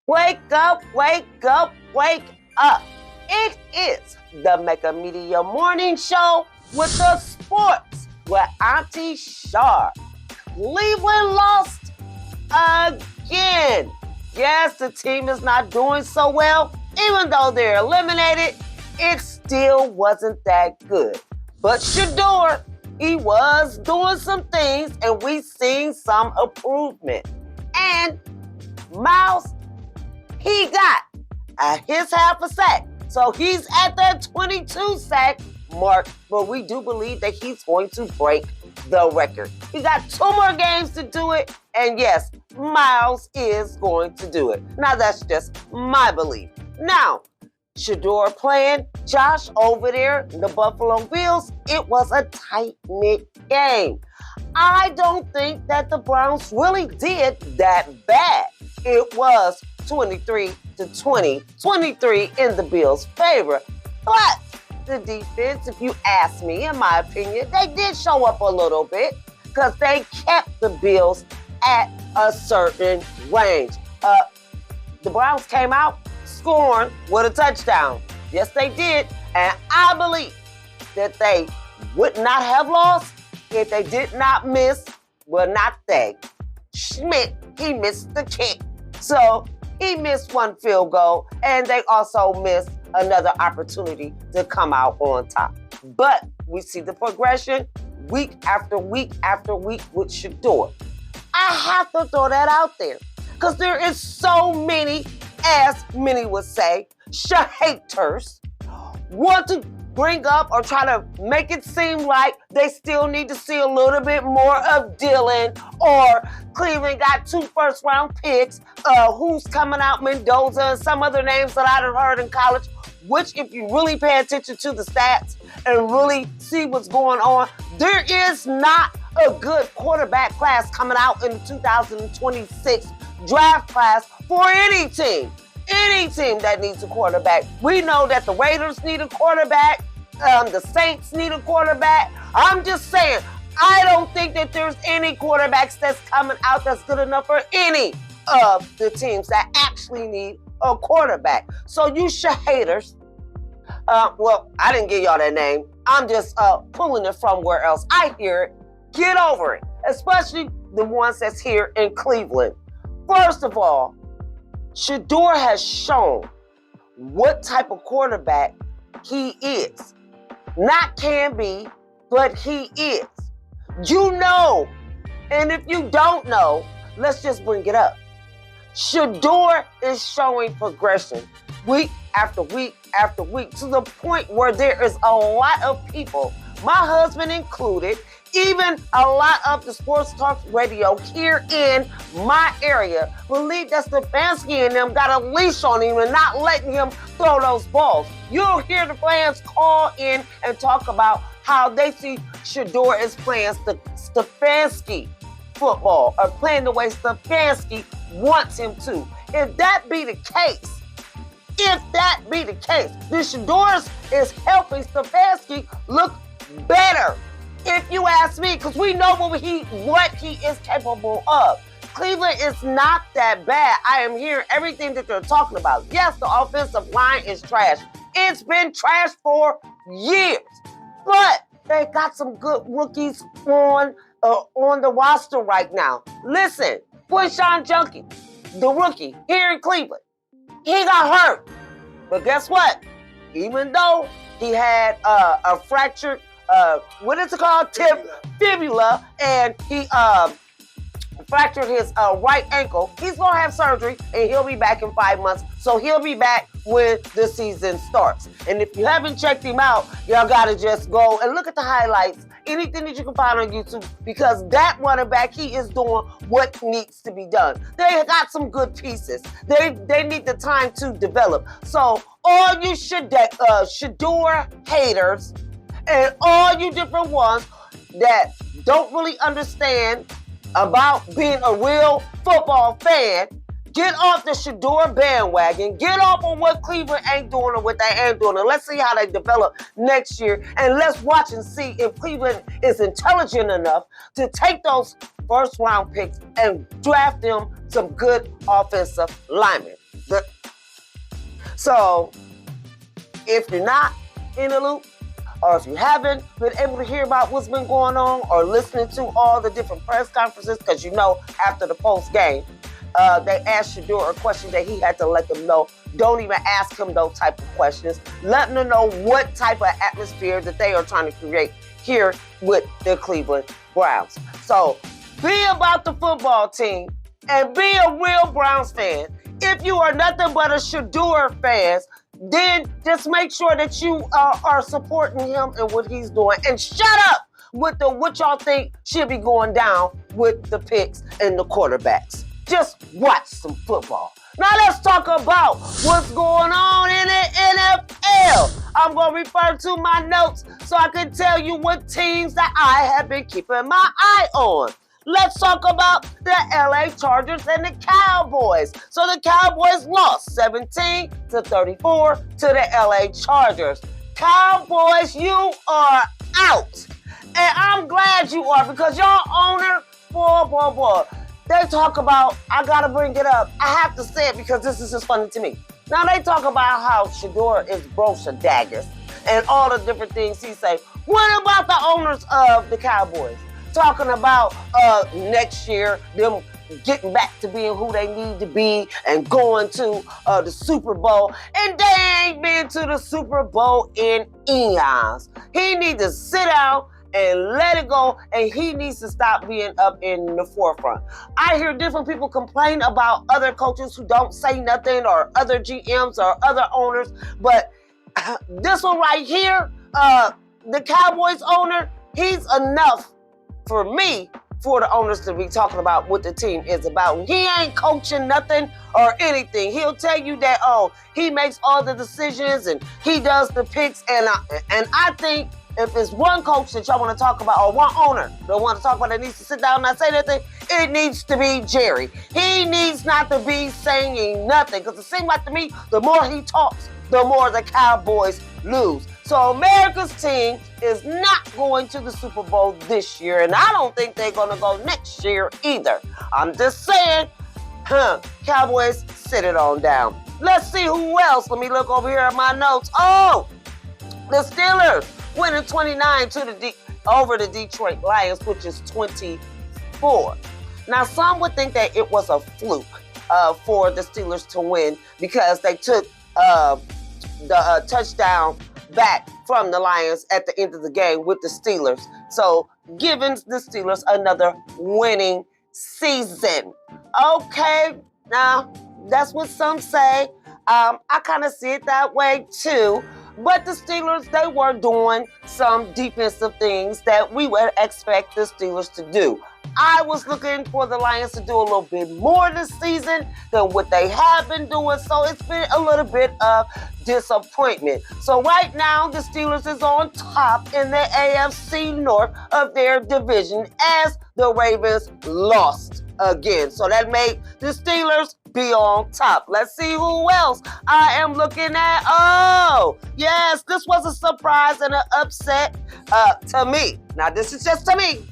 Wake up, wake up, wake up. It is the Mega Media Morning Show with the sports with Auntie Shar. Cleveland lost again. Yes, the team is not doing so well. Even though they're eliminated, it still wasn't that good. But Shedeur, he was doing some things and we seen some improvement. And Myles, he got his half a sack. So he's at that 22 sack mark, but we do believe that he's going to break the record. He got 2 more games to do it, and yes, Myles is going to do it. Now that's just my belief. Now, Shedeur playing Josh over there, the Buffalo Bills, it was a tight-knit game. I don't think that the Browns really did that bad. It was 23-20, 23 in the Bills' favor. But the defense, if you ask me, in my opinion, they did show up a little bit because they kept the Bills at a certain range. The Browns came out scoring with a touchdown. Yes, they did. And I believe that they would not have lost if they did not miss, well, not they. Schmidt, he missed the kick. So he missed 1 field goal, and they also missed another opportunity to come out on top. But we see the progression week after week after week with Shedeur. I have to throw that out there because there is so many, as many would say, haters want to bring up or try to make it seem like they still need to see a little bit more of Dylan, or Cleveland got 2 first-round picks, who's coming out, Mendoza, and some other names that I've heard in college, which if you really pay attention to the stats and really see what's going on, there is not a good quarterback class coming out in the 2026 draft class for any team. Any team that needs a quarterback. We know that the Raiders need a quarterback. The Saints need a quarterback. I'm just saying, I don't think that there's any quarterbacks that's coming out that's good enough for any of the teams that actually need a quarterback. So you haters, well, I didn't give y'all that name. I'm just pulling it from where else I hear it. Get over it, especially the ones that's here in Cleveland. First of all, Shedeur has shown what type of quarterback he is. Not can be, but he is. You know, and if you don't know, let's just bring it up. Shedeur is showing progression week after week after week to the point where there is a lot of people, my husband included, even a lot of the sports talk radio here in my area, believe that Stefanski and them got a leash on him and not letting him throw those balls. You'll hear the fans call in and talk about how they see Shedeur is playing Stefanski football, or playing the way Stefanski wants him to. If that be the case, then Shedeur is helping Stefanski look better. If you ask me, because we know what he is capable of. Cleveland is not that bad. I am hearing everything that they're talking about. Yes, the offensive line is trash. It's been trash for years. But they got some good rookies on the roster right now. Listen, Sean Junkie, the rookie here in Cleveland, he got hurt. But guess what? Even though he had a fractured what is it called? Fibula, and he fractured his right ankle. He's going to have surgery, and he'll be back in 5 months. So he'll be back when the season starts. And if you haven't checked him out, y'all got to just go and look at the highlights, anything that you can find on YouTube, because that running back, he is doing what needs to be done. They got some good pieces. They need the time to develop. So all you Shedeur haters, and all you different ones that don't really understand about being a real football fan, Get off the Shedeur bandwagon. Get off on what Cleveland ain't doing or what they ain't doing. And let's see how they develop next year. And let's watch and see if Cleveland is intelligent enough to take those first round picks and draft them some good offensive linemen. So, if you're not in the loop, or if you haven't been able to hear about what's been going on or listening to all the different press conferences, because you know after the post game, they asked Shedeur a question that he had to let them know. Don't even ask him those type of questions. Let them know what type of atmosphere that they are trying to create here with the Cleveland Browns. So be about the football team and be a real Browns fan. If you are nothing but a Shedeur fan, then just make sure that you are supporting him and what he's doing. And shut up with the what y'all think should be going down with the picks and the quarterbacks. Just watch some football. Now let's talk about what's going on in the NFL. I'm going to refer to my notes so I can tell you what teams that I have been keeping my eye on. Let's talk about the LA Chargers and the Cowboys. So the Cowboys lost 17-34 to the LA Chargers. Cowboys, you are out. And I'm glad you are, because your owner, boy. They talk about, I gotta bring it up. I have to say it because this is just funny to me. Now they talk about how Shedeur is Daggers and all the different things he say. What about the owners of the Cowboys? Talking about next year, them getting back to being who they need to be and going to the Super Bowl. And they ain't been to the Super Bowl in eons. He needs to sit down and let it go, and he needs to stop being up in the forefront. I hear different people complain about other coaches who don't say nothing, or other GMs or other owners, but this one right here, the Cowboys owner, he's enough for me for the owners to be talking about what the team is about. He ain't coaching nothing or anything. He'll tell you that, he makes all the decisions and he does the picks, and I think if it's one coach that y'all want to talk about, or one owner that want to talk about that needs to sit down and not say nothing, it needs to be Jerry. He needs not to be saying nothing, because it seems like to me, the more he talks, the more the Cowboys lose. So America's team is not going to the Super Bowl this year, and I don't think they're going to go next year either. I'm just saying, Cowboys, sit it on down. Let's see who else. Let me look over here at my notes. Oh, the Steelers winning 29 over the Detroit Lions, which is 24. Now, some would think that it was a fluke for the Steelers to win, because they took the touchdown back from the Lions at the end of the game with the Steelers. So, giving the Steelers another winning season. Okay, now, that's what some say. I kind of see it that way too. But the Steelers, they were doing some defensive things that we would expect the Steelers to do. I was looking for the Lions to do a little bit more this season than what they have been doing, so it's been a little bit of disappointment. So right now, the Steelers is on top in the AFC North of their division as the Ravens lost again. So that made the Steelers be on top. Let's see who else I am looking at. Oh, yes, this was a surprise and an upset to me. Now, this is just to me.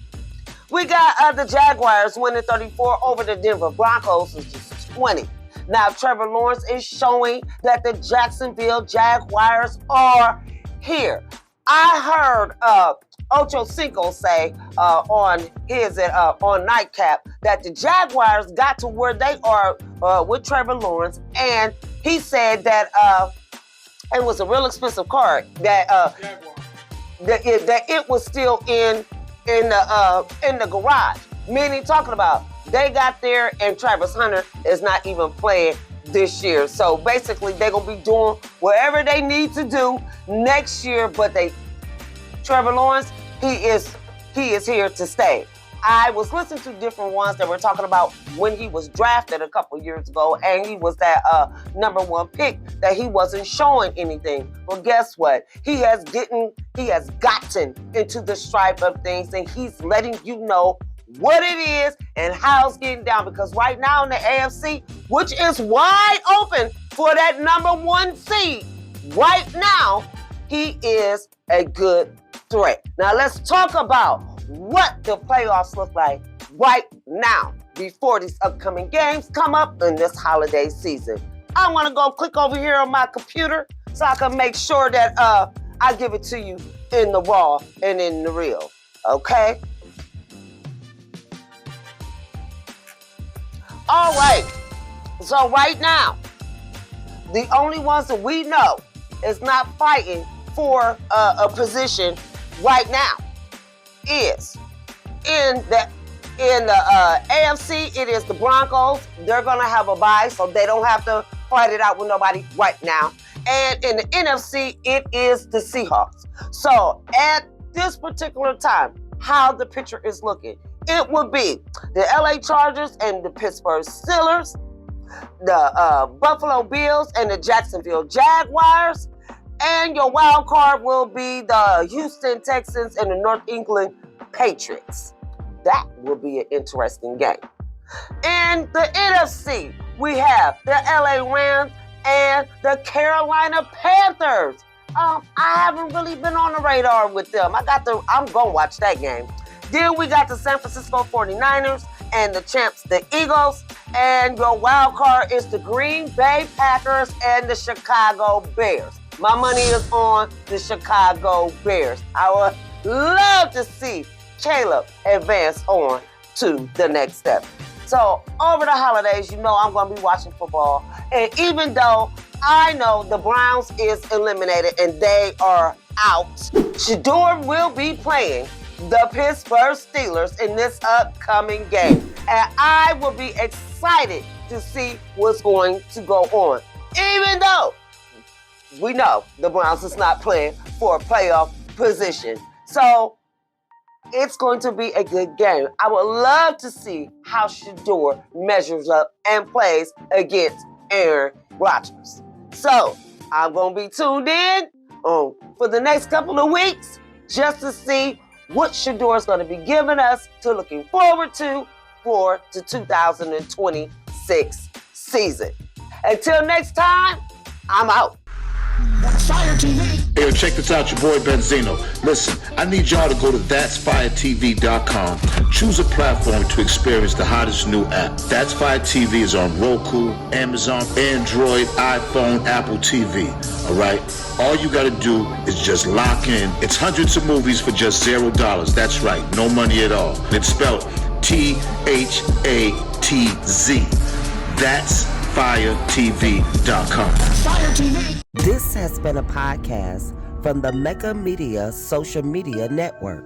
We got the Jaguars winning 34 over the Denver Broncos, which is 20. Now, Trevor Lawrence is showing that the Jacksonville Jaguars are here. I heard Ocho Cinco say on Nightcap that the Jaguars got to where they are with Trevor Lawrence, and he said that it was a real expensive car, that it was still in the garage. Meaning, talking about they got there and Travis Hunter is not even playing this year. So basically, they're gonna be doing whatever they need to do next year. But Trevor Lawrence, he is here to stay. I was listening to different ones that were talking about when he was drafted a couple years ago, and he was that number one pick, that he wasn't showing anything. Well, guess what? He has gotten into the stripe of things, and he's letting you know what it is and how it's getting down. Because right now in the AFC, which is wide open for that number 1 seed, right now, he is a good threat. Now let's talk about what the playoffs look like right now before these upcoming games come up in this holiday season. I want to go click over here on my computer so I can make sure that I give it to you in the raw and in the real. Okay? All right. So right now, the only ones that we know is not fighting for a position right now is in the AFC, it is the Broncos. They're going to have a bye, so they don't have to fight it out with nobody right now. And in the NFC, it is the Seahawks. So at this particular time, how the picture is looking, it would be the LA Chargers and the Pittsburgh Steelers, the Buffalo Bills and the Jacksonville Jaguars, and your wild card will be the Houston Texans and the North England Patriots. That will be an interesting game. In the NFC, we have the LA Rams and the Carolina Panthers. I haven't really been on the radar with them. I'm going to watch that game. Then we got the San Francisco 49ers and the champs, the Eagles. And your wild card is the Green Bay Packers and the Chicago Bears. My money is on the Chicago Bears. I would love to see Caleb advance on to the next step. So over the holidays, you know I'm going to be watching football. And even though I know the Browns is eliminated and they are out, Shedeur will be playing the Pittsburgh Steelers in this upcoming game. And I will be excited to see what's going to go on. Even though we know the Browns is not playing for a playoff position. So it's going to be a good game. I would love to see how Shedeur measures up and plays against Aaron Rodgers. So I'm going to be tuned in for the next couple of weeks just to see what Shedeur is going to be giving us to looking forward to for the 2026 season. Until next time, I'm out. Fire TV. Hey, check this out, your boy Benzino. Listen, I need y'all to go to that'sfiretv.com. Choose a platform to experience the hottest new app. That's Fire TV is on Roku, Amazon, Android, iPhone, Apple TV. All right? All you got to do is just lock in. It's hundreds of movies for just $0. That's right, no money at all. It's spelled THATZ. That's FireTV.com. Fire TV. This has been a podcast from the Mega Media Social Media Network.